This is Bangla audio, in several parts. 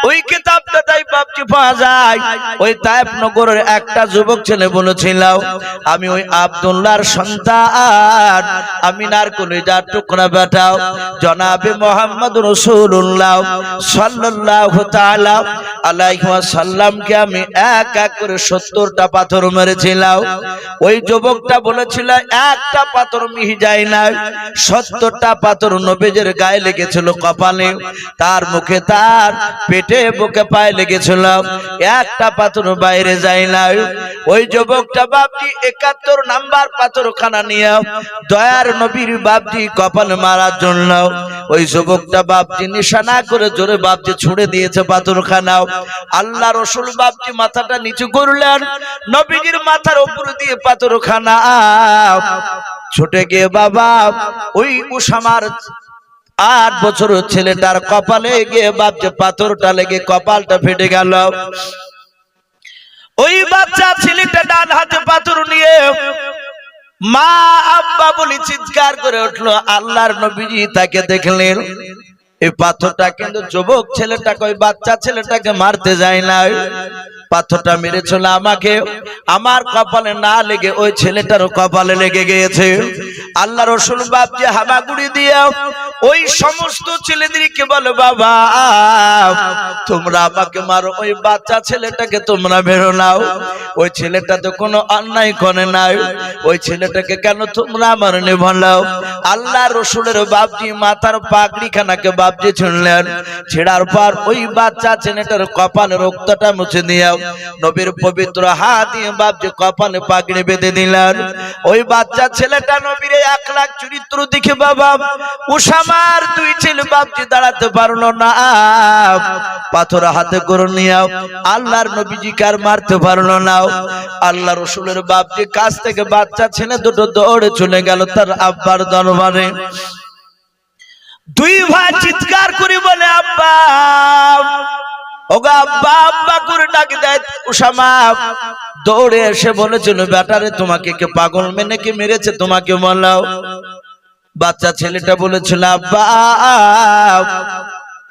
ওই কিতাবটা তাই বাপজি পাওয়া যায়। ওই তায়েফ নগরের একটা যুবক ছেলে বলেছিল, আমি ওই আব্দুল্লাহর সন্তান, আমিনার কলিজার টুকরা বেটা জনাবে মুহাম্মদ রাসূলুল্লাহ সাল্লাল্লাহু তাআলা আলাইহি ওয়াসাল্লামকে আমি এক এক করে 70টা পাথর মেরেছিলাম। ওই যুবকটা বলেছিল একটা পাথর মিহি যায় না, 70টা পাথর নবীজির গায়ে লেগেছিল, কপালে, তার মুখে, তার পেটে, বুকে, পায়ে লেগেছিল, একটা পাথর বাইরে যায় না। ওই যুবকটা বাপজি 71 নাম্বার পাথরখানা নিয়ে দয়ার নবীর বাপজি কপালে মারার জন্য ওই যুবকটা বাপজি নিশানা করে জোরে বাপজি ছুঁড়ে দিয়েছে পাথরখানা। আল্লাহ রাসূল বাপজি মাথাটা নিচু করলেন, নবীজির মাথার উপর দিয়ে পাথরখানা ছুটে গিয়ে বাবা ওই উসামার 8 বছরের ছেলেটার কপালে গিয়ে বাপজি পাথরটা লেগে কপালটা ফেটে গেল। ওই বাচ্চা ছেলেটা ডান হাতে পাথর নিয়ে মা আব্বা বলে চিৎকার করে উঠলো। আল্লাহর নবীজি তাকে দেখলেন, এই পাথরটা কিন্তু যুবক ছেলেটাকে, ওই বাচ্চা ছেলেটাকে মারতে যায় না, পাথরটা মেরেছিল আমাকে, আমার কপালে না লেগে ওই ছেলেটার কপালে লেগে গিয়েছে। আল্লাহ রাসূল বাপজি হামাগুড়ি দিয়ে ওই সমস্ত ছেলেদেরকে বলে, বাবা তোমরা আমাকে মারো, ওই বাচ্চা ছেলেটাকে তোমরা মেরো নাও, ওই ছেলেটা তো কোনো অন্যায় করে নাই, ওই ছেলেটাকে কেন তোমরা মারনে বলাও। আল্লাহ রাসূলের বাপজি মাথার পাগড়িখানাকে বাপজি ছিঁড়লেন, ছেড়ার পর ওই বাচ্চা ছেলেটার কপালে রক্তটা মুছে দিয়ে নবীর পবিত্র হাত দিয়ে বাপজি কপালে পাগড়ি বেঁধে দিলেন। ওই বাচ্চা ছেলেটা নবীর আখলাক চরিত্র দেখে বাবা উসামার 2 ছেলে বাপজি দাঁড়াতে পারলো না, পাথর হাতে করে নিয়ে আল্লাহর নবীজিকে আর মারতে পারলো না। আল্লাহ রাসূলের বাপজি কাছ থেকে বাচ্চা ছেলে দুটো দৌড়ে চলে গেল তার আব্বার দরবারে। 2 ভাই চিৎকার করে বলে, আব্বা ওগো আব্বা, আব্বা করে ডাক দেয়। উসামা দৌড়ে এসে বলেছিল, বেটারে তোমাকে কে পাগল মেনে কে মেরেছে তোমাকে বলাও। বাচ্চা ছেলেটা বলেছিল, আব্বা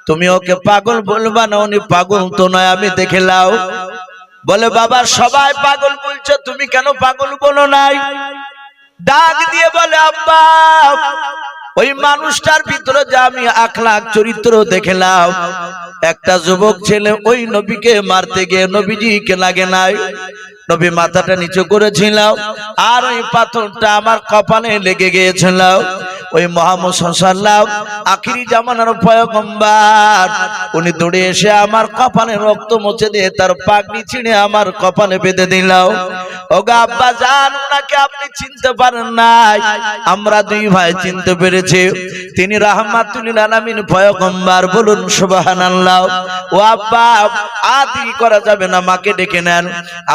তুমি ওকে পাগল বলবা না, উনি পাগল তো নয়, আমি দেখে লাও। বলে, বাবা সবাই পাগল বলছো, তুমি কেন পাগল বলো নাই? ডাক দিয়ে বলে, আব্বা ওই মানুষটার ভিতরে যে আমি আখলাক চরিত্র দেখলাম, একটা যুবক ছেলে ওই নবীকে মারতে গিয়ে নবীজিকে লাগে নাই, নবী মাথাটা নিচু করেছিল আর ওই পাথরটা আমার কপালে লেগে গিয়েছিল। ওই মুহাম্মদ সাল্লাল্লাহু আখিরি জামানার পয়গম্বর উনি দৌড়ে এসে আমার কপালে রক্ত মুছে দিয়ে তার পাগড়ি ছিঁড়ে আমার কপালে বেঁধে দিল। ওগো আব্বা জান, ওনাকে আপনি চিনতে পারেন নাই, আমরা 2 ভাই চিনতে পেরেছি, তিনি রাহমাতুল লিল আলামিন পয়গম্বর, বলুন সুবহানাল্লাহ। ও আব্বা আদি করা যাবে না, মাকে ডেকে নেন।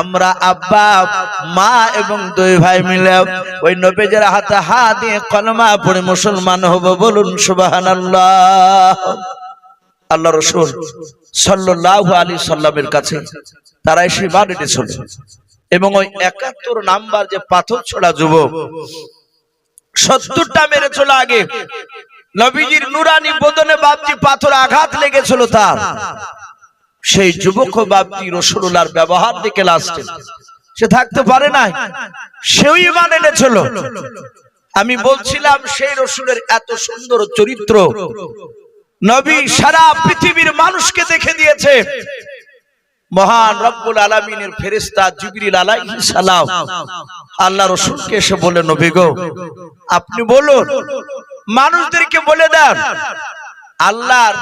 আমরা আব্বা মা এবং 2 ভাই মিলে ওই নবীজির হাতে হাত দিয়ে কলমা পড়ে মুসলমান হব, বলুন সুবহানাল্লাহ। আল্লাহ রাসূল সাল্লাল্লাহু আলাইহি সাল্লামের কাছে তারা এসে ইমান এনেছিল এবং ওই 71 নাম্বার যে পাথর ছোড়া যুবক 70টা মেরেছিল আগে, নবীজির নুরানি বদনে বাপজি পাথর আঘাত লেগেছিল তার, সেই যুবক বাপজি রাসূলুল্লাহর ব্যবহার দেখে লাস্টে সে থাকতে পারে নাই, সেও ঈমান এনেছিল। আমি বলছিলাম সেই রাসূলের এত সুন্দর চরিত্র নবী সারা পৃথিবীর মানুষকে দেখে দিয়েছে। মহান রব্বুল আলামিনের ফেরেশতা জিবরিল আলাইহিস সালাম আল্লাহ রাসূলকে এসে বলে, নবী গো আপনি বলুন, মানুষদেরকে বলে দেন আল্লাহর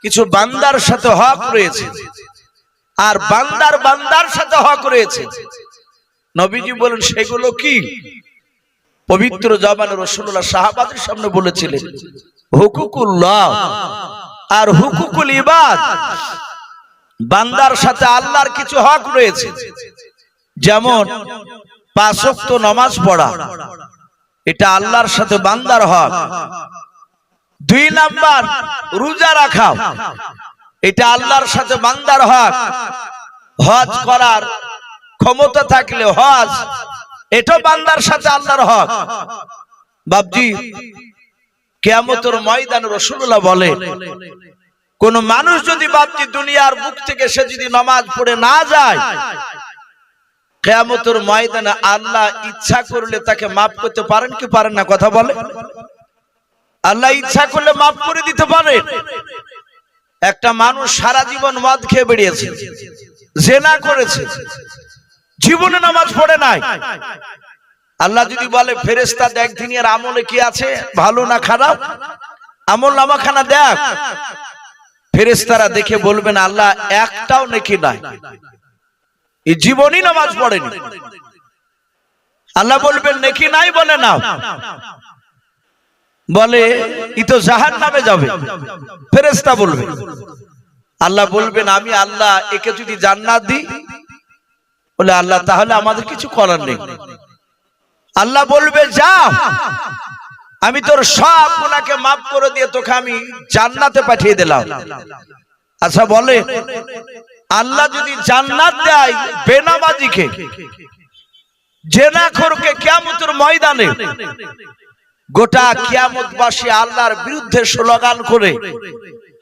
কিছু বান্দার সাথে হক রয়েছে আর বান্দার সাথে হক রয়েছে। নবীজি বলেন, সেগুলো কি? পবিত্র জবানে রাসূলুল্লাহ সাহাবাদের সামনে বলেছিলেন, হুকুকুল্লাহ আর হুকুকুল ইবাদ। বান্দার সাথে আল্লাহর কিছু হক রয়েছে, যেমন 5 ওয়াক্ত নামাজ পড়া, এটা আল্লাহর সাথে বান্দার হক। 2 নাম্বার রোজা রাখা, এটা আল্লাহর সাথে বান্দার হক। হজ করার ক্ষমতা থাকলে হজ, এটা বান্দার সাথে আল্লাহর হক। বাবজি কিয়ামতের ময়দানে রাসূলুল্লাহ বলে, কোন মানুষ যদি বাপজি দুনিয়ার বুক থেকে সে যদি নামাজ পড়ে না যায়, কিয়ামতের ময়দানে আল্লাহ ইচ্ছা করলে তাকে মাফ করতে পারেন কি পারেন না? কথা বলে। আল্লাহ ইচ্ছা করলে মাফ করে দিতে পারে। একটা মানুষ সারা জীবন মদ খেয়ে বেরিয়েছে, জিনা করেছে, জীবনে নামাজ পড়ে নাই। আল্লাহ যদি বলে ফেরেশতা দেখ দিনের আমলে কি আছে, ভালো না খারাপ, আমল নামাখানা দেখ, ফেরেশতারা দেখে বলবেন আল্লাহ একটাও নেকি নাই, এই জীবনই নামাজ পড়েনি। আল্লাহ বলবেন নেকি নাই, বলে না, বলে ই তো জাহান্নামে যাবে। ফেরেশতা বলবে, আল্লাহ বলবেন আমি আল্লাহ একে যদি জান্নাত দিই, বলে আল্লাহ তাহলে আমাদের কিছু করার নেই। আল্লাহ বলবে যা, আমি তোর সব গুনাহকে মাফ করে দিয়ে তোকে আমি জান্নাতে পাঠিয়ে দিলাম। আচ্ছা বলে, আল্লাহ যদি জান্নাত দেয় বেনামাজিকে, জিনাখোরকে, কিয়ামতের ময়দানে গোটা কিয়ামতবাসী আল্লাহর বিরুদ্ধে স্লোগান করে,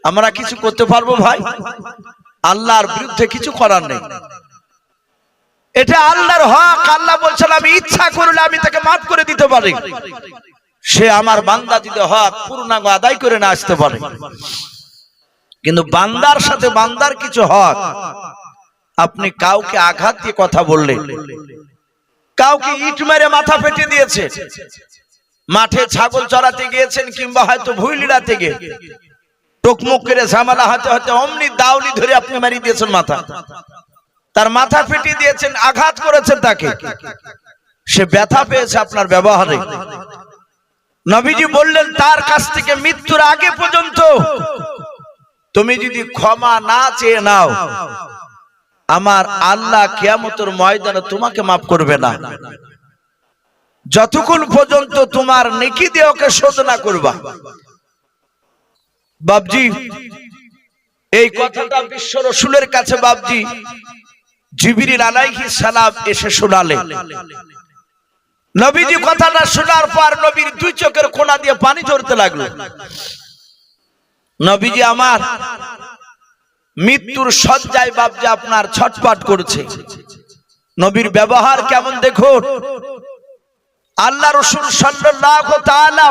আমরা কিছু করতে পারবো ভাই? আল্লাহর বিরুদ্ধে কিছু করার নেই। এটা আল্লাহর হক। আল্লাহ বলছেন আমি ইচ্ছা করলে আমি তাকে মাফ করে দিতে পারি। সে আমার বান্দা যদি হক পূর্ণাঙ্গ আদায় করে না আসতে পারে, কিন্তু বান্দার সাথে বান্দার কিছু হক, আপনি কাউকে আঘাত দিয়ে কথা বললেন, কাউকে ইট মেরে মাথা ফেটে দিয়েছে, মাঠে ছাগল চড়াতে গিয়েছেন কিংবা হয়তো ভুইলিড়াতে গিয়ে টকমক করে ঝামেলা হতে হতে অমনি দাউলি ধরে আপনি মারি দিয়েছেন মাথা, তার মাথা ফেটে দিয়েছেন, আঘাত করেছেন তাকে, সে ব্যথা পেয়েছে আপনার ব্যবহারে। নবীজি বললেন তার কাছ থেকে মৃত্যুর আগে পর্যন্ত তুমি যদি ক্ষমা না চেয়ে নাও, আমার আল্লাহ কিয়ামতের ময়দানে তোমাকে মাফ করবে না, যতক্ষণ পর্যন্ত তোমার নেকি দিয়ে ওকে শোধ না করবা। বাপজি এই কথাটা বিশ্ব রাসূলের কাছে বাপজি জিবরিল আলাইহিস সালাম এসে শোনালেন। নবীজি কথাটা শোনার পর নবীর দুই চোখের কোনা দিয়ে পানি ঝরতে লাগলো। নবীজি আমার মৃত্যুর শয্যায় বাপজি আপনার ছটফট করছে। নবীর ব্যবহার কেমন দেখুন। আল্লাহ রাসূল সাল্লাল্লাহু তাআলা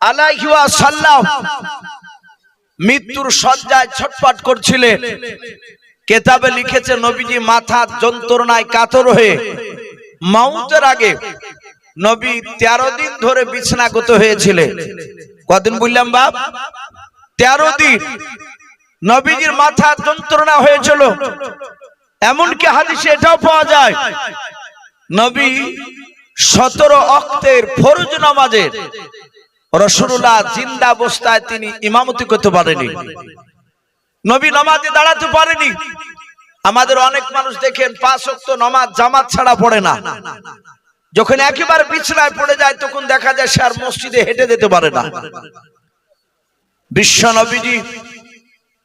আলাইহি ওয়াসাল্লাম মৃত্যুর শয্যায় ছটফট করছিলেন। কিতাবে লিখেছে নবীজি মাথা যন্ত্রণায় কাতর হয়ে মওতের আগে নবী 13 দিন ধরে বিছানাগত হয়েছিলেন। কদিন বললাম বাপ? 13 দিন নবীজির মাথা যন্ত্রণা হয়েছিল। এমনকি হাদিসে এটাও পাওয়া যায় নবী 17 ওয়াক্তের ফরজ নামাজের রাসূলুল্লাহ জিন্দা অবস্থায় তিনি ইমামতি করতে পারেনি, নবী নামাজে দাঁড়াতে পারেনি। আমাদের অনেক মানুষ দেখেন 5 ওয়াক্ত নামাজ জামাত ছাড়া পড়ে না, যখন একেবারে বিছানায় পড়ে যায় তখন দেখা যায় সে আর মসজিদে হেঁটে যেতে পারে না। বিশ্ব নবীজি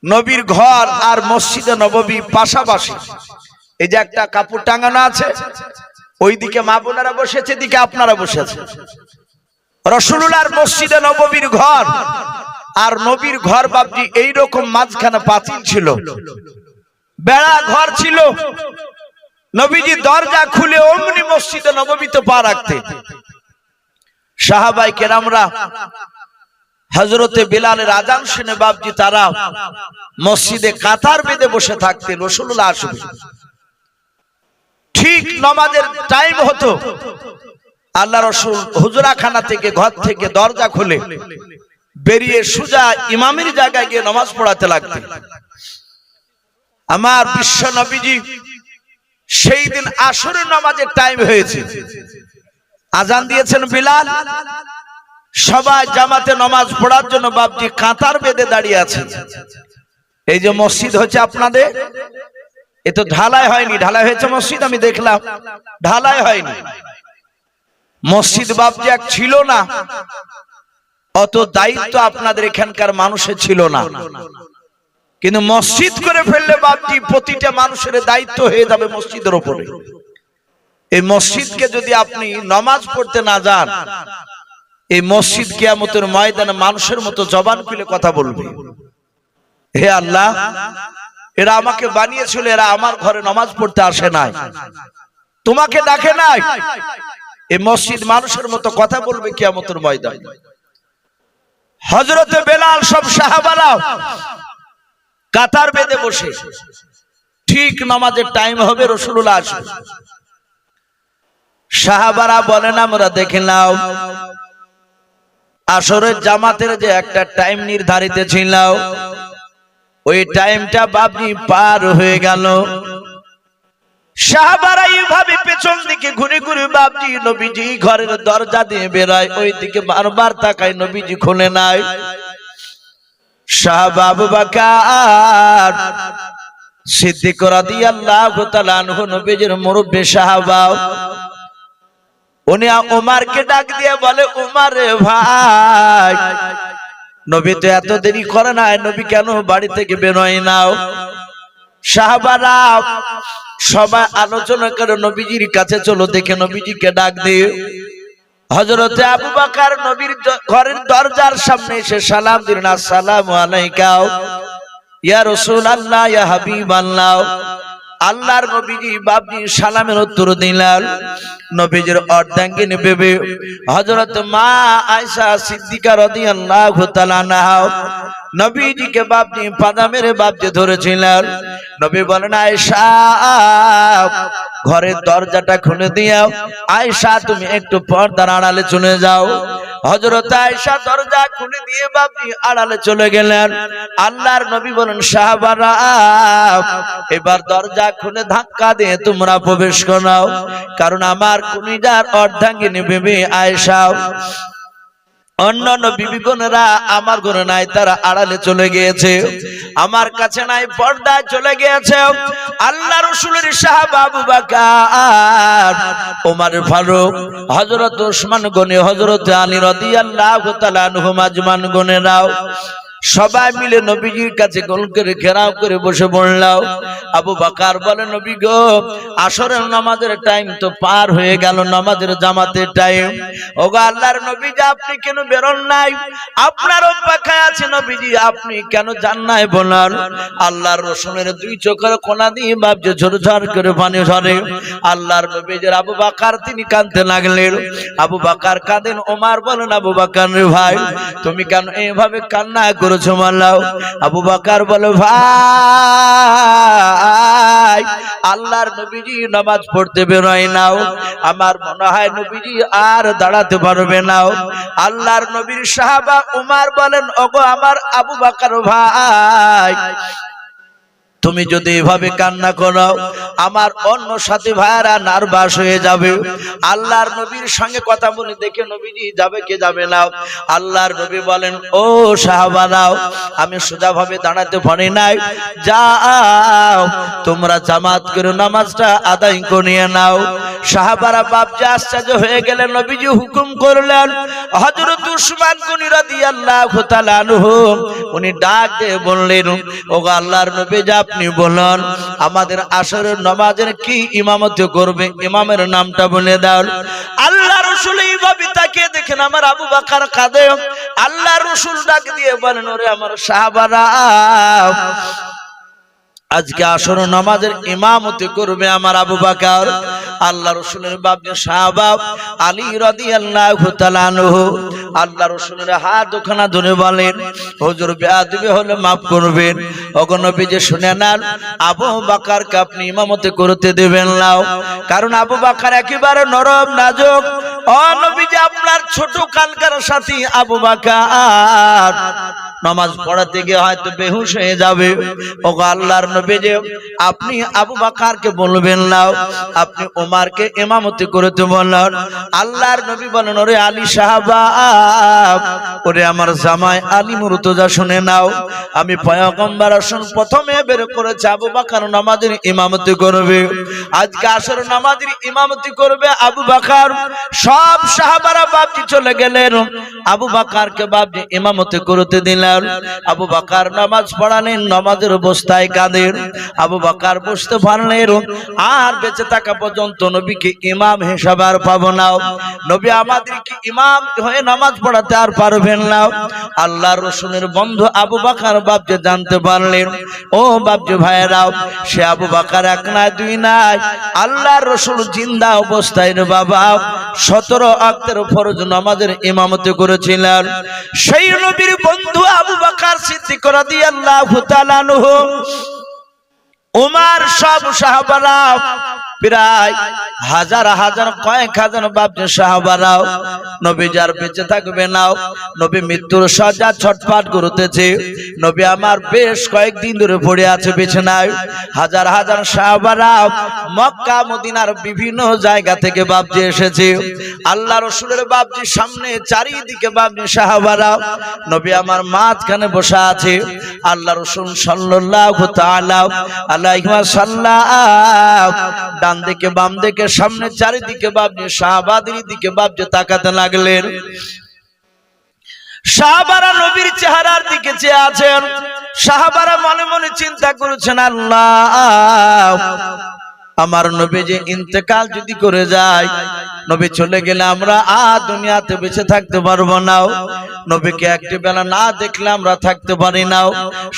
নবীর ঘর আর মসজিদে নববী পাশাপাশি, এই যে একটা কাপড় টাঙানো আছে, ওইদিকে মা বোনেরা বসেছে, এদিকে আপনারা বসেছে। রাসূলুল্লাহর মসজিদে নববীর ঘর আর নবীর ঘর বাপজি এইরকম মাঝখানে পাঁচিল ছিল, বেড়া ঘর ছিল। নবীজি দরজা খুলে অমনি মসজিদে নববীতে পা রাখতে সাহাবায়ে কেরামরা হযরতে বিলালের আযান শুনে বাপজি তারা মসজিদে কাতার বেঁধে বসে থাকতেন। রাসূলুল্লাহ আসবে, ঠিক নামাজের টাইম হতো, আল্লাহ রাসূল হুজরাখানা থেকে ঘর থেকে দরজা খুলে বেরিয়ে সোজা ইমামের জায়গায় গিয়ে নামাজ পড়াতে লাগতেন। আমার বিশ্ব নবীজি সেই দিন আসরের নামাজের টাইম হয়েছে, আজান দিয়েছেন বিলাল, সবাই জামাতে নামাজ পড়ার জন্য বাপজি কাতার বেঁধে দাঁড়িয়ে আছে। এই যে মসজিদ হচ্ছে আপনাদের, এ তো ঢালাই হয়নি, ঢালাই হয়েছে মসজিদ আমি দেখলাম, ঢালাই হয়নি। মসজিদ বাপজি এক ছিল না, অত দায়িত্ব আপনাদের এখানকার মানুষের ছিল না, কিন্তু মসজিদ করে ফেললে বাপজি প্রতিটা মানুষের দায়িত্ব হয়ে যাবে মসজিদের উপরে। এই মসজিদকে যদি আপনি নামাজ পড়তে না যান, এই মসজিদ কিয়ামতের ময়দানে মানুষের মতো জবান খুলে কথা বলবে। হে আল্লাহ, এরা আমাকে বানিয়েছিল, এরা আমার ঘরে নামাজ পড়তে আসে নাই, তোমাকে ডাকে নাই। এই মসজিদ মানুষের মতো কথা বলবে কিয়ামতের ময়দানে। হযরতে বেলাল সব সাহাবারা কাতার বেঁধে বসে, ঠিক নামাজের টাইম হবে, রাসূলুল্লাহ আসবে। সাহাবারা বলেন আমরা দেখে নাও, আসরের জামাতের যে একটা টাইম নির্ধারিত ছিল, ওই টাইমটা বাবজি পার হয়ে গেল। সাহাবারা এইভাবে পেছন দিকে ঘুরে ঘুরে বাবজি নবীজি ঘরের দরজা দিয়ে বেরোয়, ওই দিকে বারবার তাকায়, নবীজি খুলে নাই। সাহাবা আবু বকর সিদ্দিক রাদিয়াল্লাহু তাআলা আনহু, নবীজির মুরব্বি সাহাবা, উনি ওমরকে ডাক দিয়ে বলে, ওমর রে ভাই, নবী তো এত দেরি করে না, নবী কেন বাড়ি থেকে বেরোয় নাও? সাহাবারা সবাই আলোচনা করে নবীজির কাছে চলো, দেখে নবীজিকে ডাক দিয়ে। হযরতে আবু বকর নবীর ঘরের দরজার সামনে এসে সালাম দিলেন, আসসালামু আলাইকা ইয়া রাসূলুল্লাহ ইয়া হাবিবাল্লাহ। আল্লাহর নবীজি বাবজি সালামের উত্তর দিলেন। নবীজির অর্ধাঙ্গিনী বিবি হযরত মা আয়েশা সিদ্দিকা রাদিয়াল্লাহু তাআলা আনহা নবীজিকে বাবজি পাদা মেরে বাবজি ধরেছিলেন। নবী বলেন, আয়েশা ঘরের দরজাটা খুলে দিও, আয়েশা তুমি একটু পর্দার আড়ালে চলে যাও। হযরত আয়েশা দরজা খুলে দিয়ে বাবজি আড়ালে চলে গেলেন। আল্লাহর নবী বলেন, সাহাবারা এবার দরজা খুলে ধাক্কা দিয়ে তোমরা প্রবেশ করো, কারণ আমার কলিজার অর্ধাঙ্গিনী বিবি আয়েশা, অন্যান্য বিবিগণেরা আমার ঘরে নাই, তারা আড়ালে চলে গিয়েছে, আমার কাছে নাই, পর্দায় চলে গিয়েছে। আল্লাহ রাসূলের সাহাবা আবু বকর, ওমর ফারুক, হযরত ওসমান গনি, হযরত আলী রাদিয়াল্লাহু তাআলা আনহুম আজমান গনেরাও সবাই মিলে নবীজির কাছে গোল করে ঘেরাও করে বসে পড়লাম। আবু বকর বলে, নবী গো, আসরের নামাজের টাইম তো পার হয়ে গেল, নামাজের জামাতের টাইম। ওগো আল্লাহর নবীজি, আপনি কেন বেরোন নাই? আপনার অপেক্ষায় আছে নবীজি, আপনি কেন যান নাই বলার? আল্লাহর রাসূলের দুই চোখের কোনা দিয়ে বাবজি ঝরঝর করে পানি ঝরে। আল্লাহর নবীজির আবু বকর তিনি কাঁদতে লাগলেন। আবু বকর কাঁদেন। ওমর বলেন, আবু বকর রে ভাই, তুমি কেন এইভাবে কান্না করেছো? আবু বকর বলে, ভাই, আল্লাহর নবীজি নামাজ পড়তে বেরোয় নাও, আমার মনে হয় নবীজি আর দাঁড়াতে পারবে না। আল্লাহর নবীর সাহাবা উমর বলেন, ওগো আমার আবু বকর ভাই, তুমি যদি এভাবে কান্না করো, আমার অন্য সাথী ভাইরা নার্ভাস হয়ে যাবে। আল্লাহর নবীর সঙ্গে কথা বলে দেখে নবীজি যাবে কে যাবে না। আল্লাহর নবী বলেন, ও সাহাবারাও, আমি সোজাভাবে দাঁড়াতে পারি নাই, যাও তোমরা জামাত করে নামাজটা আদায় করে নাও। সাহাবারা বাবজি আশ্চর্য হয়ে গেলেন। নবীজি হুকুম করলেন, হযরত উসমান গনি রাদিয়াল্লাহু তাআলা আনহু উনি ডাক দিয়ে বললেন, ওগো আল্লাহর নবী, আপনি বলেন আমাদের আসরের নামাজের কি ইমামতি করবে, ইমামের নামটা বলে দাও। আল্লাহ রাসূল এইভাবে তাকিয়ে দেখেন আমার আবু বকর কাঁদে। আল্লাহ রাসূল ডাক দিয়ে বলেন, ওরে আমার সাহাবারা, আজকে আসর নামাজের ইমামতি করবে আমার আবু বকর। আল্লাহ রাসূলের বাবজি সাহাবা আলী রাদিয়াল্লাহু তাআলা আনহু আল্লাহ রাসূলের হাত দুখানা ধরে বলেন, হুজুর বেয়াদবি হলে maaf করবেন। ওগো নবীজি শুনে নেন, আবু বকরকে আপনি ইমামতি করতে দেবেন না, কারণ আবু বকর একেবারে নরম নাজুক। ও নবীজি, আপনার ছোট কালকার সাথী আবু বকর নামাজ পড়াতে গিয়ে হয়তো বেহুশ হয়ে যাবে। ওগো আল্লাহর নবীজি, আপনি আবু বকরকে বলবেন না, আপনি ওমরকে ইমামতি করতে বলেন। আল্লাহর নবী বলেন, ওরে আলী সাহাবা, ওরে আমার জামাই আলী মুর্তজা, শুনে নাও, আমি পয়গম্বর আসন প্রথমে বের করেছি আবু বকর নামাজের ইমামতি করবে। আজকে আসর নামাজের ইমামতি করবে আবু বকর। সব সাহাবারা বাপজি চলে গেলেন। আবু বকরকে বাপজি ইমামতি করতে দিলেন। আবু বকর নামাজ পড়ালেন, নামাজের অবস্থায় কাঁদেন। আবু বকর বুঝতে পারলেন আর বেঁচে থাকা পর্যন্ত নবীকে ইমাম হিসাবে আর পাবো না, নবী আমাদেরকে ইমাম হয়ে নামাজ পড়াতে আর পারবেন না। আল্লাহর রাসূলের বন্ধু আবু বকর বাপজি জানতে পারলেন, ও বাপজি ভাইরাও, সে আবু বকর এক না দুই নাই, আল্লাহর রাসূল জিন্দা অবস্থায় রে বাবা 17 ওয়াক্তের ফরজ নামাজের ইমামতি করেছিলেন। সেই নবীর বন্ধু আবু বকর সিদ্দিক রাদিয়াল্লাহু তাআলা আনহু, উমর, সব সাহাবারা, প্রায় হাজার হাজার কয়েক হাজার বাপজি সাহাবারাও নবী যার বেঁচে থাকবে না, নবী মৃত্যুর শয্যা ছটফট করতেছে। নবী আমার বেশ কয়েকদিন ধরে পড়ে আছে বিছানায়। হাজার হাজার সাহাবারা মক্কা মদিনার বিভিন্ন জায়গা থেকে বাপজি এসেছে। আল্লাহ রাসূলের বাপজি সামনে চারিদিকে বাপজি সাহাবারা, নবী আমার মাঝখানে বসা আছে। আল্লাহ রাসূল সাল্লাল্লাহু তাআলা আলাইহি ওয়াসাল্লাম ডান দিকে বাম দিকে সামনে চারিদিকে বাপজি সাহাবাদের দিকে বাপজি তাকাতে লাগলেন। সাহাবারা নবীর চেহারার দিকে চেয়ে আছেন। সাহাবারা মনে মনে চিন্তা করেছেন, আল্লাহ, আমার নবী যে ইন্তেকাল যদি করে যায়, নবী চলে গেলে আমরা আর দুনিয়াতে বেঁচে থাকতে পারবো না, নবীকে একটি বেলা না দেখলে আমরা থাকতে পারি না।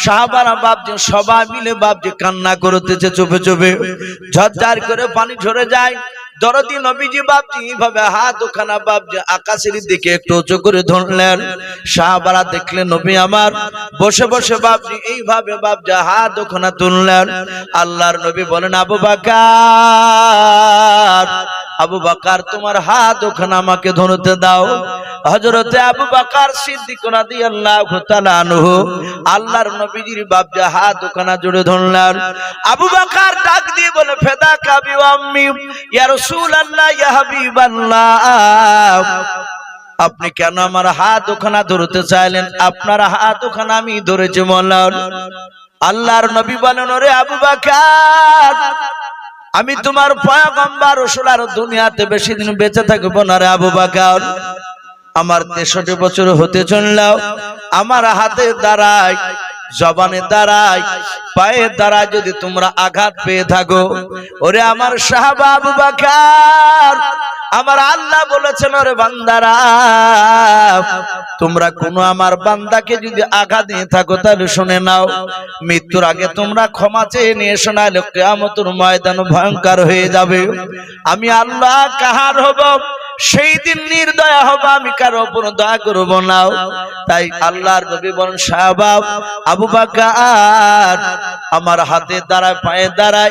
সাহাবারা বাপজি সবাই মিলে বাপজি কান্না করতেছে চুপে চুপে, ঝরঝর করে পানি ঝরে যায়। দরদি নবীজি বাপজি এইভাবে হাত ওখানা বাপজি আকাশের দিকে একটু উঁচু করে ধরলেন। সাহাবারা দেখলেন নবী আমার বসে বসে বাপজি এইভাবে বাপজি হাত ওখানা তুললেন। আল্লাহর নবী বলেন, আবু বকর, আবু বকর, তোমার হাত ওখানে আমাকে ধরতে দাও। হযরতে আবু বকর সিদ্দিক রাদিয়াল্লাহু তাআলা আনহু আল্লাহর নবীজির বাপজি হাত ওখানে জুড়ে ধরলেন। আবু বকর ডাক দিয়ে বলে, ফেদাকা বি আম্মি ইয়া রাসূলুল্লাহ ইয়া হাবিবাল্লাহ, আপনি কেন আমার হাত ওখানে ধরতে চাইলেন? আপনার হাত ওখানে আমি ধরেছি বললেন। আল্লাহর নবী বলেন, ওরে আবু বকর, আমি তোমার পয়গম্বর রাসূল, আর দুনিয়াতে বেশি দিন বেঁচে থাকবো না রে আবু বকর। আমার 63 বছর হতে চলল, আমার হাতের দ্বারাই, জবানের দ্বারাই, পায়ের দ্বারা যদি তোমরা আঘাত পেয়ে থাকো, ওরে আমার সাহাবা আবু বকর, আমার আল্লাহ বলেছেন, ওরে বান্দারা, তোমরা কোন আমার বান্দাকে যদি আঘাত দিয়ে থাকো তাহলে শুনে নাও, মৃত্যুর আগে তোমরা ক্ষমা চেয়ে নিয়ে শোনালে কিয়ামতের ময়দান ভয়ঙ্কর হয়ে যাবে। আমি আল্লাহ কাহার হব, সেই দিন নির্দয়া হব, আমি কারো উপর দয়া করব না। তাই আল্লাহর নবী বলেন, সাহাবা আবু বকর, আমার হাতের দ্বারা, পায়ের দ্বারা,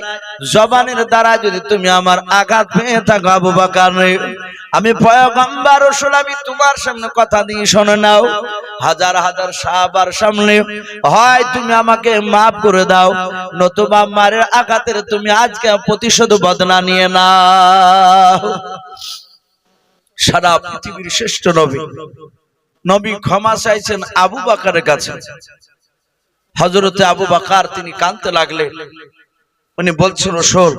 জবানের দ্বারা যদি তুমি আমার আঘাত পেয়ে থাকো আবু বকর, আমি পয়গম্বর রাসূল, আমি তোমার সামনে কথা দিয়ে শুনে নাও, হাজার হাজার সাহাবার সামনে হয় তুমি আমাকে মাফ করে দাও, নতুবা মারের আঘাতের তুমি আজকে প্রতিশোধ বদলা নিয়ে নাও। সারা পৃথিবীর শ্রেষ্ঠ নবী, নবী ক্ষমা চাইছেন আবু বকরের কাছে। হযরতে আবু বকর তিনি কাঁদতে লাগলেন। উনি বলছেন, রাসূল,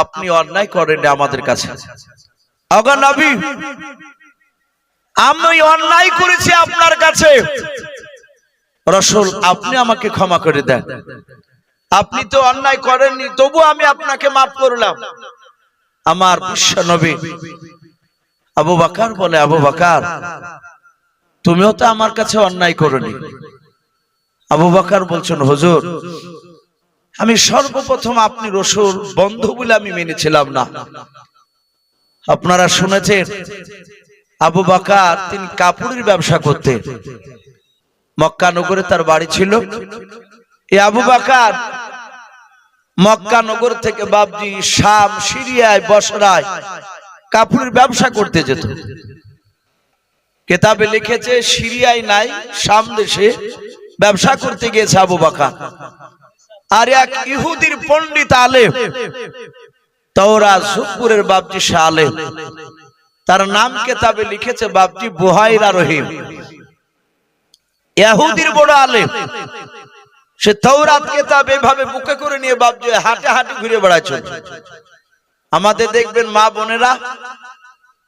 আপনি অন্যায় করেননি আমাদের কাছে। ওগো নবী, আমি অন্যায় করেছি আপনার কাছে, রাসূল আপনি আমাকে ক্ষমা করে দেন। আপনি তো অন্যায় করেননি, তবু আমি আপনাকে মাফ করলাম। আমার বিশ্ব নবী আবু বকর বলে, আবু বকর, তুমিও তো আমার কাছে অন্যায় করনি। আবু বকর বলছেন, হুজুর, আমি সর্বপ্রথম আপনি রাসূল বন্ধু বলে আমি মেনেছিলাম না। আপনারা শুনেছেন আবু বকর তিনি কাপড়ের ব্যবসা করতেন, মক্কা নগরে তার বাড়ি ছিল। এই আবু বকর মক্কা নগর থেকে বাপজি শাম, সিরিয়ায়, বসরায় কাপড়ের ব্যবসা করতে যেত। কিতাবে লিখেছে সিরিয়ায় নাই, শাম দেশে ব্যবসা করতে গিয়েছে আবু বকর। আর এক ইহুদির পণ্ডিত আলেম, তাওরাত জুবুরের বাপজি শাহ আলেম, তার নাম কিতাবে লিখেছে বাপজি বুহাইরা রহিম। ইহুদির বড় আলেম, সে তাওরাত কিতাব এভাবে বুকে করে নিয়ে বাপজি হাঁটে হাঁটে ঘুরে বেড়াচ্ছে। আমাদের দেখবেন মা বোনেরা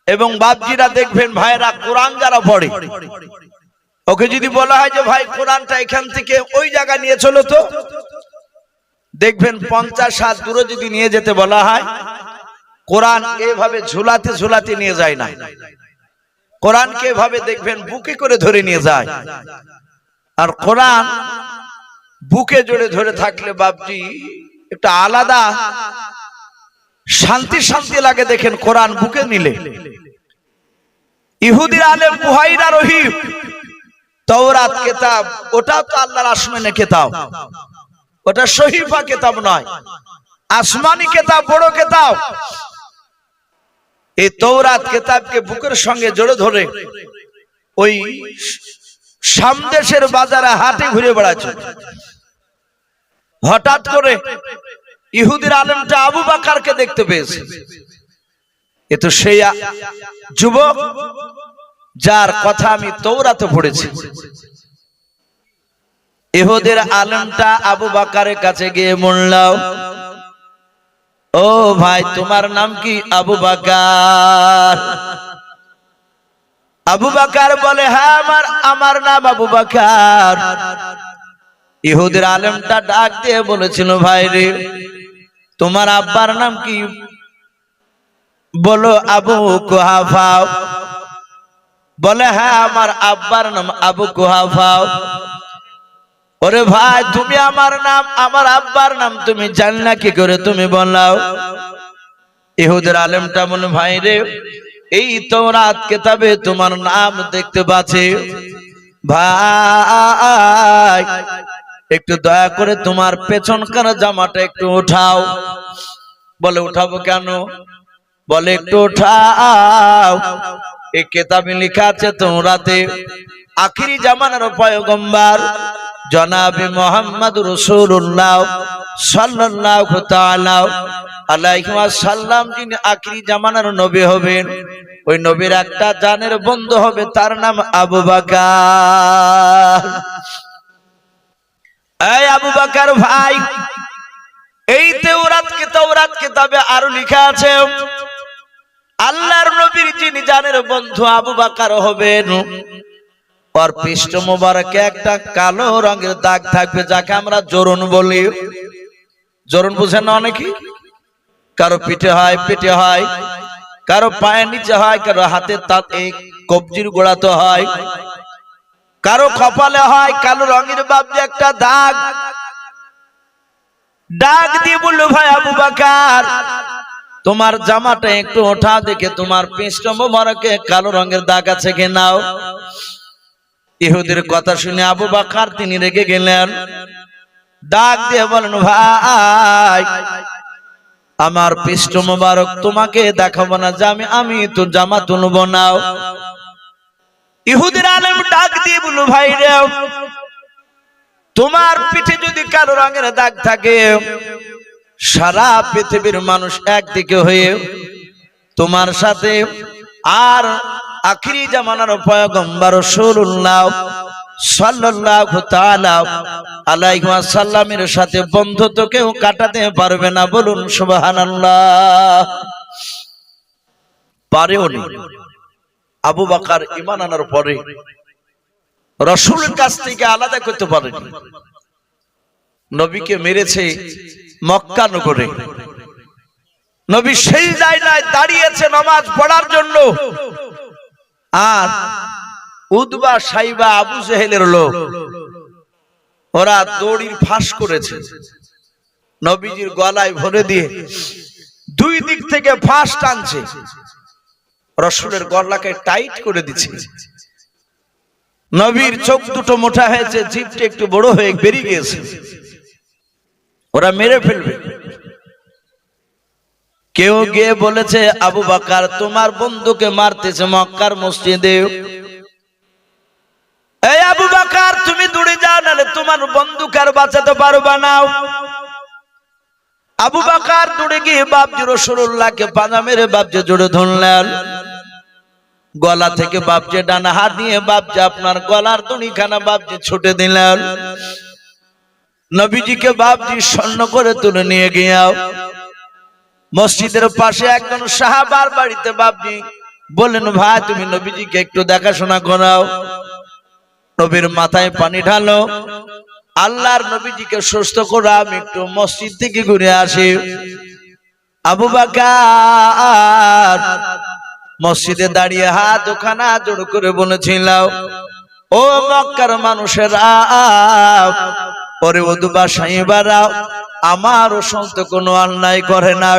এবং বাপজিরা দেখবেন ভাইরা কোরআন যারা পড়ে, ওকে যদি বলা হয় যে ভাই কোরআনটা এখান থেকে ওই জায়গা নিয়ে চলো, তো দেখবেন 50 হাত দূরে যদি নিয়ে যেতে বলা হয়, কোরআন এভাবে ঝুলাতে ঝুলাতে নিয়ে যায় না, কোরআনকে এভাবে দেখবেন বুকে করে ধরে নিয়ে যায়। আর কোরআন বুকে জড়ে ধরে থাকলে বাপজি একটা আলাদা শান্তি শান্তি লাগে। দেখেন কোরআন বুকে নিলে, ইহুদির আলেম বুহাইরা রহিব তাওরাত কিতাব, ওটা তো আল্লাহর আসমানে কিতাব, ওটা সহিফা কিতাব নয়, আসমানি কিতাব, বড় কিতাব। এই তাওরাত কিতাবকে বুকের সঙ্গে জড়ে ধরে ওই সামদেশের বাজারে হাটে ঘুরে বেড়াচ্ছে। হঠাৎ করে ইহুদির আলেমটা আবু বকরকে দেখতে পেয়েছে। এ তো সেই যুবক যার কথা আমি তাওরাতে পড়েছি। ইহুদির আলেমটা আবু বকরের কাছে গিয়ে বলল, ও ভাই তোমার নাম কি? আবু বকর। আবু বকর বলে, হ্যাঁ আমার নাম আবু বকর। ইহুদির আলেমটা ডাক দিয়ে বলেছিল, ভাই রে তোমার আব্বার নাম কি? বলো আবু কুহাফা। বলে, হ্যাঁ আমার আব্বার নাম আবু কুহাফা। ওরে ভাই তুমি আমার নাম আমার আব্বার নাম তুমি জানলা কি করে, তুমি বলাও। ইহুদির আলেমটা বলে, ভাই রে এই তাওরাত কিতাবে তোমার নাম দেখতে পাচ্ছি, ভাই একটু দয়া করে তোমার পেছনকার জামাটা একটু উঠাও। বলে, উঠাবো কেন? বলে, একটু উঠাও, এই কিতাবে লেখা আছে তাওরাতে আখিরি জামানার পয়গম্বর জনাবে মুহাম্মদ রাসূলুল্লাহ সাল্লাল্লাহু তাআলা আলাইহি ওয়াসাল্লাম যিনি আখিরি জামানার নবী হবেন, ওই নবীর একটা জানের বন্ধু হবে, তার নাম আবু বকর। এই আবু বকর ভাই, এই তাওরাত কিতাবে আরো লেখা আছে আল্লাহর নবীর যিনি জানের বন্ধু আবু বকর হবেন, ওর পৃষ্ঠ মোবারকে একটা কালো রঙের দাগ থাকবে, যাকে আমরা জোরন বলি। জোরন বুঝেন না অনেকে? কারো পিঠে হয়, পেটে হয়, কারো পায়ের নিচে হয়, কারো হাতের তাতে কবজির গোড়াতে হয়, কারো কপালে হয় কালো রঙের বাপজি একটা দাগ। ডাক দিয়ে বললো, ভাই আবু বকর তোমার জামাটা একটু ওঠা, দেখে তোমার পৃষ্ঠ মোবারকে কালো রঙের দাগ আছে কি নাও। ইহুদির কথা শুনে আবু বকর তিনি রেগে গেলেন, ডাক দিয়ে বলেন, ভাই আমার পৃষ্ঠ মোবারক তোমাকে দেখাবো না, আমি তো জামা তুলবো না। ইহুদির আলেম ডাক দিয়ে বলল, ভাই রে তোমার পিঠে যদি কালো রঙের দাগ থাকে, সারা পৃথিবীর মানুষ একদিকে হয়ে তোমার সাথে আর আখিরি জামানার পয়গম্বর রাসূলুল্লাহ সাল্লাল্লাহু তাআলা আলাইহি ওয়াসাল্লামের সাথে বন্ধুত্ব কেউ কাটাতে পারবে না। বলুন সুবহানাল্লাহ। পারেও নি। আবু বকর ঈমান আনার পরে রাসূলের কাছ থেকে আলাদা করতে পারেনি। নবীকে মেরেছে মক্কা নগরে, নবী সেই জায়গায় দাঁড়িয়েছে নামাজ পড়ার জন্য, আর উতবা সাইবা আবু জেহেলের লোক ওরা দড়ির ফাঁস করেছে, নবীজির গলায় ভরে দিয়ে দুই দিক থেকে ফাঁস টানছে, রাসূলের গলাকে টাইট করে দিচ্ছে। নবীর চোখ দুটো মোটা হয়েছে, জিভটা একটু বড় হয়ে বেরিয়ে গিয়েছে, ওরা মেরে ফেলবে। কেউ গিয়ে বলেছে, আবু বকর তোমার বন্ধুকে মারতেছে মক্কার মসজিদে, এই আবু বকর তুমি দূরে যাও, নাহলে তোমার বন্ধুকে আর বাঁচাতে পারবা না। আবু বকর দূরে গিয়ে বাপজি রাসূলুল্লাহকে পাজা মেরে বাপজি জোরে ধরলেন, গলা থেকে বাপজি ডানা হাত দিয়ে বাপজি আপনার গলার দড়িখানা বাপজি ছুটে দিলেন। নবীজিকে বাপজি স্বর্ণ করে তুলে নিয়ে গিয়ে মসজিদের পাশে একজন সাহাবার বাড়িতে বাপজি বললেন ভাই তুমি নবীজিকে একটু দেখাশোনা করাও। নবীর মাথায় পানি ঢালো, আল্লাহর নবীজিকে সুস্থ করে আমি একটু মসজিদ থেকে ঘুরে আসি। আবু বকর মসজিদে দাঁড়িয়ে হাত দুখানা জোড় করে বলেছিল, ও মক্কার মানুষেরা, ওরে ওদুবা সাইবারা, আমার সন্ত কোনো অন্যায় করে না,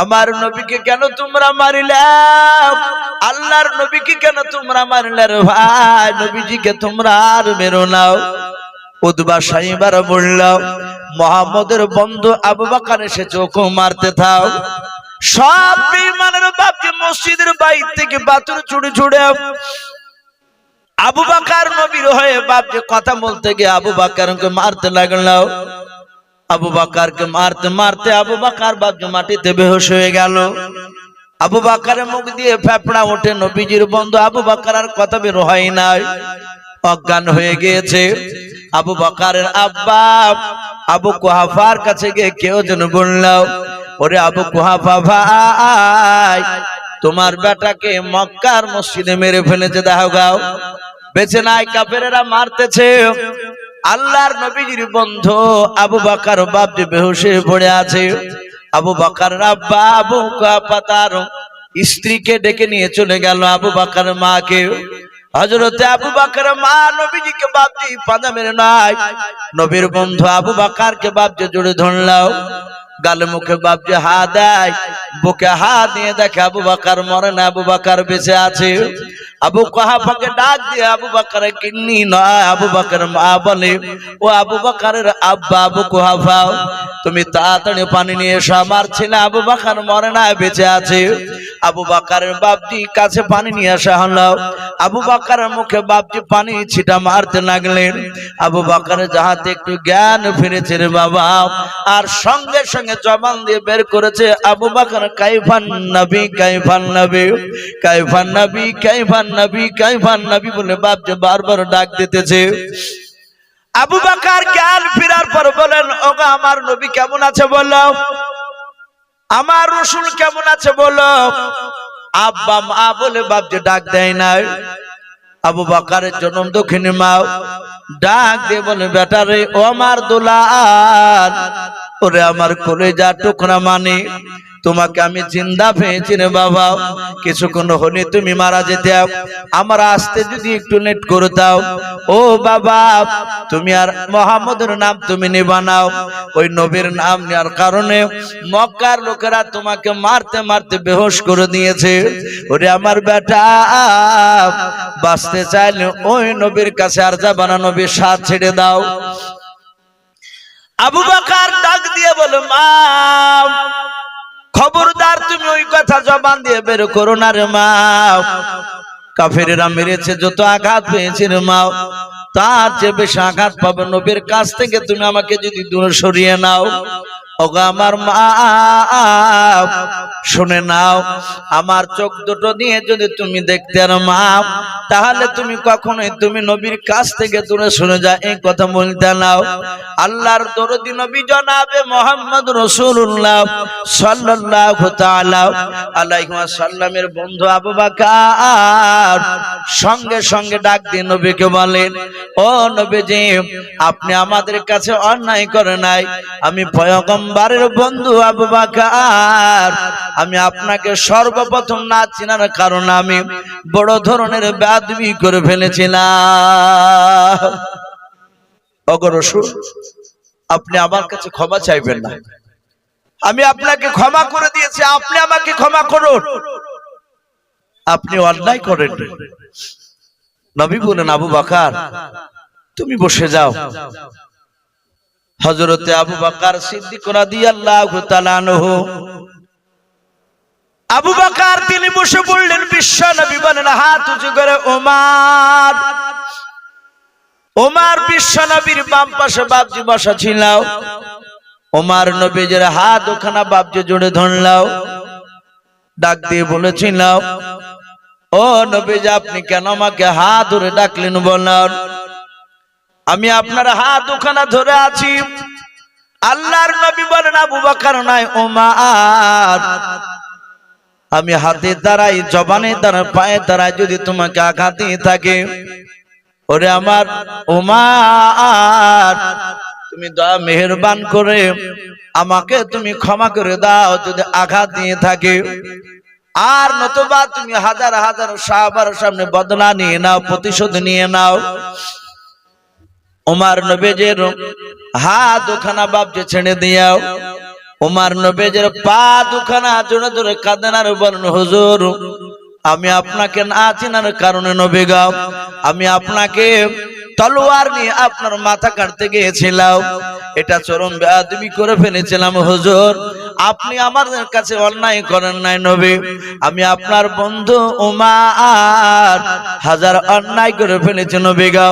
আমার নবীকে কেন তোমরা মারিলে? আল্লাহর নবীকে কেন তোমরা মারিলে রে ভাই? নবীজিকে তোমরা আর মেরো নাও। উতবা সাইবার বলল, মুহাম্মদের বন্ধু আবু বকর এসেছে, ওকে মারতে থাও। সব বেঈমানের বাপকে মসজিদের বাইরে থেকে বাতুর ছুড়ে ছুড়ে আবু বকর নবীর হয়ে বাপকে কথা বলতে গিয়ে আবু বকরকে মারতে লাগলো। আবু বকরকে মারতে মারতে আবু বকর বাপকে মাটিতে বেহুশ হয়ে গেল। আবু বকরের মুখ দিয়ে ফেফড়া ওঠে। নবীজির বন্ধু আবু বকর আর কথা বের হয় না, অজ্ঞান হয়ে গিয়েছে। আবু বকরের আব্বা আবু কুহাফার কাছে গিয়ে কেউ যেন বলল, ওরে আবু কুহাফা ভাই, তোমার বেটাকে মক্কার মসজিদে মেরে ফেলেছে, দেখো গাও, বেঁচে নাই, কাফেরেরা মারতেছে। আল্লাহর নবীজির বন্ধু আবু বকর বাপ যে বেহুশ হয়ে পড়ে আছে। আবু বকরের আব্বা আবু কুহাফা তার স্ত্রীকে ডেকে নিয়ে চলে গেল আবু বকরের মাকে। হযরতে আবু বকর মা নবীজিকে বাপজি পাদা মেরে নাই, নবীর বন্ধু আবু বকরকে বাপজি জড়ে ধরলাও। গালে মুখে বাপজি হাত দেয়, বুকে হাত দিয়ে দেখে আবু বকর মরে না, আবু বকর বেঁচে আছে। আবু কুহাফাকে ডাক দিয়ে আবু বকর কিন্নি নয়, আবু বকর মা বলে, ও আবু বকরের আব্বা আবু কুহাফা, তুমি তাড়াতাড়ি পানি নিয়ে এসো, আমার ছেলে আবু বকর মরে না, বেঁচে আছে। আবু বকরের বাপজি কাছে পানি নিয়ে আসা হলো। আবু বকরের মুখে বাপজি পানি ছিটা মারতে লাগলেন। আবু বকরের যাহাতে একটু জ্ঞান ফিরেছে রে বাবা, আর সঙ্গে সঙ্গে জবান দিয়ে বের করেছে, আবু বকর কাইফান নবী কাইফান নবী কাইফান নবী কাইফান নবী কাইফান নবী বলে বাপজি বারবার ডাক দিতেছে। আবু বকর জ্ঞান ফেরার পর বলেন, ওগো আমার নবী কেমন আছে বলো, আমার রাসূল কেমন আছে বলো। আব্বা মা বলে বাপজি ডাক দেয় না। আবু বকরের জন্ম দক্ষিণে মা ডাক দিয়ে বলে, বেটা রে, ও আমার দুলাল, ওরে আমার কলেজা টুকরা, মানে তোমাকে আমি জিন্দা পেয়েছি রে বাবা, কিছুক্ষণ হলে তুমি মারা যেতে, আমার আসতে যদি একটু লেট করে দাও। ও বাবা, তুমি আর মুহাম্মদের নাম তুমি নিবা না, ওই নবীর নাম নেওয়ার কারণে মক্কার লোকেরা তোমাকে মারতে মারতে বেহুশ করে দিয়েছে। ওরে আমার বেটা, বাঁচতে চাইলে ওই নবীর কাছে আর যাবা না, নবীর সাথ ছেড়ে দাও। আবু বকর ডাক দিয়ে বলে, মা খবরদার তুমি ওই কথা জবান দিয়ে বের করো না রে মা, কাফেরেরা মেরেছে, যত আঘাত পেয়েছে রে মা, তার চেয়ে বেশি আঘাত পাবে নবীর কাছ থেকে তুমি আমাকে যদি দূরে সরিয়ে নাও। ওগো আমার মা, শুনে নাও, আমার চোখ দুটো দিয়ে যদি তুমি দেখতে আর মা, তাহলে তুমি কখনোই তুমি নবীর কাছ থেকে দূরে সরে যা, এই কথা বলতে নাও। আল্লাহর দরদি নবী জনাবে মুহাম্মদ রাসূলুল্লাহ সাল্লাল্লাহু তাআলা আলাইহি ওয়াসাল্লামের বন্ধু আবু বকর সঙ্গে সঙ্গে ডাক দিয়ে নবীকে বলেন, ও নবীজি, আপনি আমাদের কাছে অন্যায় করে নাই, আমি পয়গম্বরের বন্ধু আবু বকর, আমি আপনাকে সর্বপ্রথম না চিনার কারণে আমি বড় ধরনের বেয়াদবি করে ফেলেছিলাম। ওগো রাসূল, আপনি আমার কাছে ক্ষমা চাইবেন না, আমি আপনাকে ক্ষমা করে দিয়েছি, আপনি আমাকে ক্ষমা করুন, আপনি অন্যায় করেন। নবী বলেন, আবু বকর তুমি বসে যাও। হযরতে আবু বকর সিদ্দিক রাদিয়াল্লাহু তাআলা আনহু, আবু বকর তিনি বসে পড়লেন। বিশ্ব নবী বলেন, হাত উঁচু করে ওমর। ওমর বিশ্ব নবীর বাম পাশে বাপজি বসা ছিল। ওমর নবীর হাত ওখানা বাপজি জুড়ে ধরলাও, ডাক দিয়ে বলেছিল, ও নবীজি, আপনি কেন আমাকে হাত ধরে ডাকলেন বলেন? আমি আপনার হাত ওখানা ধরে আছি। আল্লাহর নবী বলেন, আবু বকর নয় ওমর, আমি হাতের দ্বারাই, জবানের দ্বারা, পায়ের দ্বারাই যদি তোমাকে আঘাত দিয়ে থাকে, ওরে আমার ওমর, তুমি দয়া মেহেরবান করে আমাকে তুমি ক্ষমা করে দাও যদি আঘাত দিয়ে থাকে। আর নতুবা তুমি হাজার হাজার সাহাবার সামনে বদলা নিয়ে নাও, প্রতিশোধ নিয়ে নাও। ওমর নবীজির হাত দুখানা বাপজি ছেড়ে দিয়াও। ওমর নবীজির পা দুখানা জোরে জোরে কাঁদেন আর বলেন, হুজুর আমি আপনাকে না চিনার কারণে নবী গো, আমি আপনাকে তলোয়ার নিয়ে আপনার মাথা কাটতে গিয়েছিলাম, এটা চরম বেয়াদবি করে ফেলেছিলাম হুজুর, আপনি আমার কাছে অন্যায় করেন নাই নবী, আমি আপনার বন্ধু ওমর হাজার অন্যায় করে ফেলেছি নবী গো,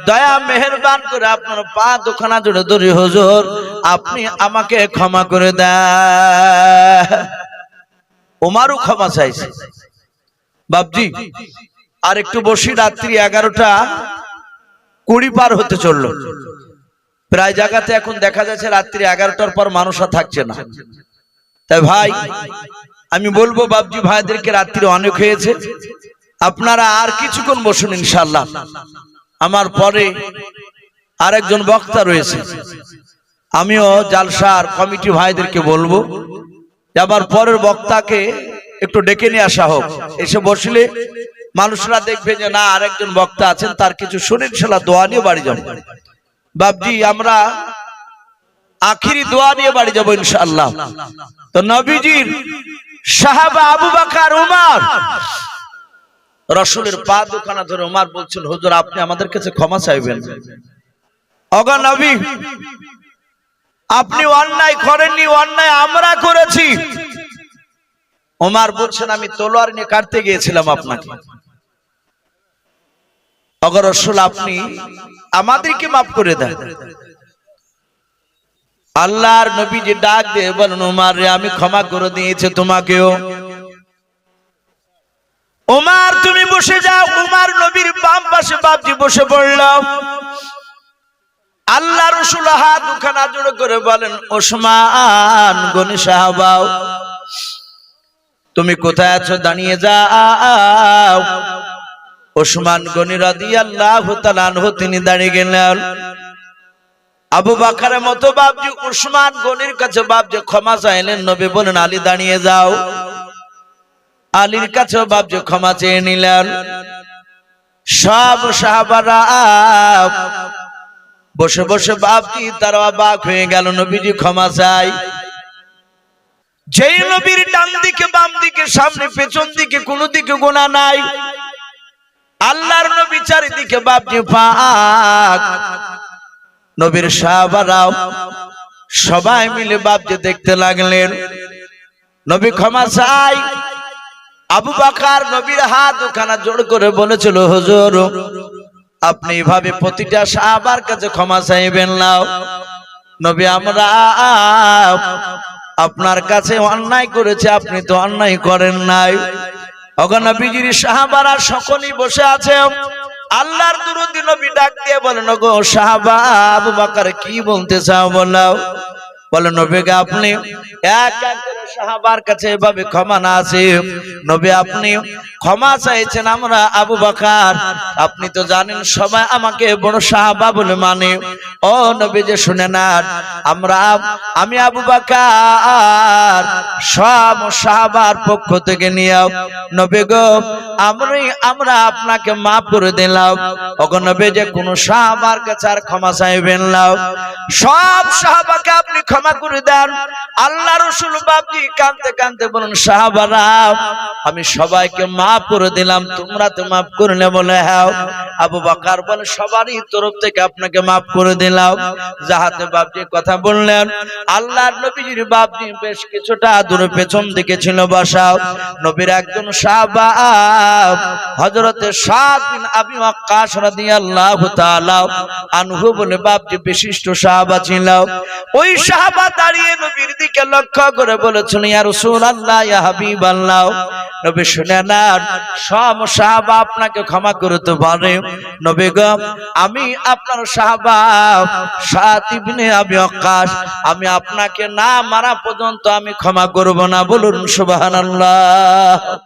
দয়া মেহেরবান করে আপনার পা দুখানা জোরে ধরি হুজুর, আপনি আমাকে ক্ষমা করে দেন। ওমরও ক্ষমা চাইছে। বাপজি আর একটু বসি, রাত্রি 11:20 পার হতে চললো। প্রায় জায়গাতে এখন দেখা যাচ্ছে রাত্রি 11টার পর মানুষ আর থাকছে না। তাই ভাই আমি বলবো বাপজি ভাইদেরকে, রাত্রি অনেক হয়েছে, আপনারা আর কিছুক্ষণ বসুন, ইনশাআল্লাহ আমার পরে আরেকজন বক্তা রয়েছে, আমিও জালসার কমিটি ভাইদেরকে বলবো আমার পরের বক্তাকে একটু ডেকে নিয়ে আসা হোক, এসে বসলে মানুষরা দেখবে যে না আরেকজন বক্তা আছেন, তার কিছু শুনে ইনশাআল্লাহ দোয়া নিয়ে বাড়ি যাব। বাপজি আমরা আখিরি দোয়া নিয়ে বাড়ি যাব ইনশাআল্লাহ। তো নবীজির সাহাবা আবু বকর উমর রাসূলের পা দুখানা ধরে উমর বলছেন, হুজুর আপনি আমাদের কাছে ক্ষমা চাইবেন। ওগো নবী আপনি অন্যায় করেননি, অন্যায় আমরা করেছি। ওমর বলছেন আমি তলোয়ার নিয়ে কাটতে গিয়েছিলাম আপনাকে। ওগো রাসূল আপনি আমাদেরকে maaf করে দেন। আল্লাহর নবী যে ডাক দিয়ে বলেন, ওমর রে আমি ক্ষমা করে দিয়েছি তোমাকেও। ওমর তুমি বসে যাও। ওমর নবীর বাম পাশে বাপজি বসে পড়ল। আল্লাহ রাসূল হাত দুখানা জোড় করে বলেন, ওসমান গনি সাহাবা তুমি কোথায় আছো, দাঁড়িয়ে যাও। ওসমান গনি রাদিয়াল্লাহু তাআলা আনহু তিনি দাঁড়িয়ে গেলেন। আবু বকরের মতো বাপজি ওসমান গনির কাছে বাপজি ক্ষমা চাইলেন। নবী বলেন আলী দাঁড়িয়ে যাও। আলীর কাছে বাপজি ক্ষমা চেয়ে নিলেন। সব সাহাবারা বসে বসে বাপজি তারা অবাক হয়ে গেল, নবীজি ক্ষমা চাই। যেই নবীর ডান দিকে বাম দিকে সামনে পেছন দিকে কোনো দিকে গুনাহ নাই, আল্লাহর নবী চারিদিকে বাপজি পাক। নবীর সাহাবারাও সবাই মিলে বাপজি দেখতে লাগলেন। নবী ক্ষমা চাই। আবু বকর নবীর হাত দুখানা জোড় করে বলেছিল, হুজুর আপনি এভাবে প্রতিটা সাহাবার কাছে ক্ষমা চাইবেন না। নবী আমরা আপনার কাছে অন্যায় করেছে, আপনি তো অন্যায় করেন নাই। ওগো নবীজির সাহাবারা সকলেই বসে আছে। আল্লাহর দুরূদ নবী ডাক দিয়ে বলেন, ওগো সাহাবা আবু বকর কি বলতে চাও বলো। বলে নবী গো আপনি এক এক করে সাহাবার কাছে এভাবে ক্ষমা না আছে, নবী আপনি ক্ষমা চাইছেন আমরা আবু বকর, আপনি তো জানেন সবাই আমাকে বড় সাহাবা বলে মানে। ও নবী যে শুনে না, আমি আবু বকর সব সাহাবার পক্ষ থেকে নিয়ে নবী গো আমরা আপনাকে মাফ করে দিলাম। ওগো নবী যে কোন সাহাবার কাছে আর ক্ষমা চাইবেন না, সব সাহাবাকে আপনি ক্ষমা করে দেন। আল্লাহ রাসূল বাপজি কাঁদতে কাঁদতে বলেন, সাহাবারা আমি সবাইকে মাফ করে দিলাম, তোমরা তো মাফ করলে। বলে হ্যাঁ। আবু বকর বলে সবারই তরফ থেকে আপনাকে মাফ করে দিলাম। যাহাতে বাপজি কথা বললেন, আল্লাহর নবীর বাপজি বেশ কিছুটা দূরে পেছন দিকে ছিল বসা। নবীর একজন সাহাবা হযরতে সাদ বিন আবি ওয়াক্কাস রাদিয়াল্লাহু তাআলা আনহু বলে বাপজি বিশিষ্ট সাহাবা ছিল। ওই সাহাবা দাঁড়িয়ে নবীর দিকে লক্ষ্য করে বলেছেন, ইয়া রাসূলুল্লাহ ইয়া হাবিবাল্লাহ নবী শুনে নেন, সব সাহাবা আপনাকে ক্ষমা করতে পারে। নবী গো, আমি আপনার সাহাবা সাদ ইবনে আবি ওয়াক্কাস, আমি আপনাকে না মারা পর্যন্ত আমি ক্ষমা করব না। বলুন সুবহানাল্লাহ।